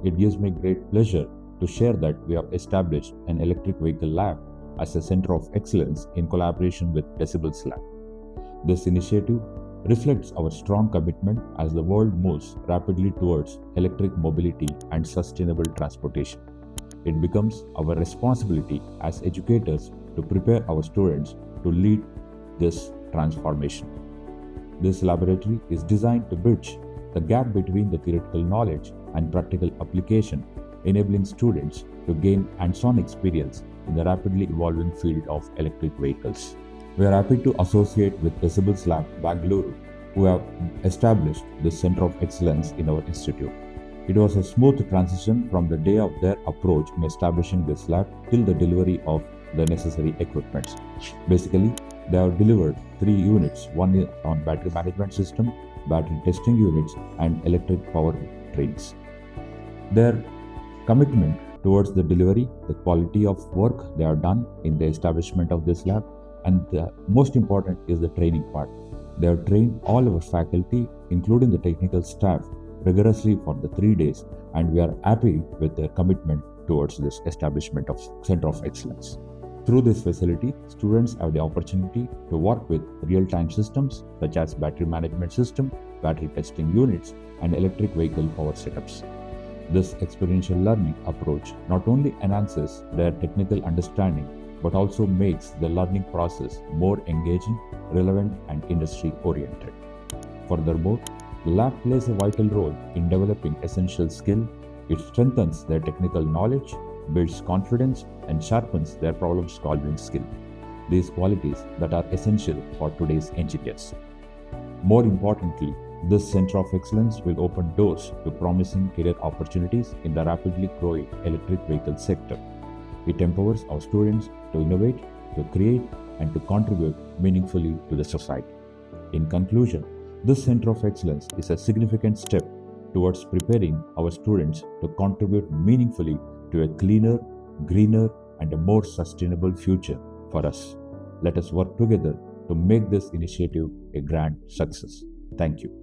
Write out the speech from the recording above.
It gives me great pleasure to share that we have established an electric vehicle lab as a center of excellence in collaboration with Decibels Lab. This initiative reflects our strong commitment as the world moves rapidly towards electric mobility and sustainable transportation. It becomes our responsibility as educators to prepare our students to lead this transformation. This laboratory is designed to bridge the gap between the theoretical knowledge and practical application, enabling students to gain hands-on experience in the rapidly evolving field of electric vehicles. We are happy to associate with Decibels Lab, Bangalore, who have established this Center of Excellence in our institute. It was a smooth transition from the day of their approach in establishing this lab till the delivery of the necessary equipment. Basically, they have delivered 3 units, one on battery management system, battery testing units, and electric power trains. Their commitment towards the delivery, the quality of work they have done in the establishment of this lab, and the most important is the training part. They have trained all our faculty, including the technical staff, rigorously for the 3 days, and we are happy with their commitment towards this establishment of Center of Excellence. Through this facility, students have the opportunity to work with real-time systems such as battery management system, battery testing units, and electric vehicle power setups. This experiential learning approach not only enhances their technical understanding but also makes the learning process more engaging, relevant, and industry-oriented. Furthermore, the lab plays a vital role in developing essential skill. It strengthens their technical knowledge, builds confidence, and sharpens their problem-solving skill. These qualities that are essential for today's engineers. More importantly, this Center of Excellence will open doors to promising career opportunities in the rapidly growing electric vehicle sector. It empowers our students to innovate, to create, and to contribute meaningfully to the society. In conclusion, this Center of Excellence is a significant step towards preparing our students to contribute meaningfully to a cleaner, greener, and a more sustainable future for us. Let us work together to make this initiative a grand success. Thank you.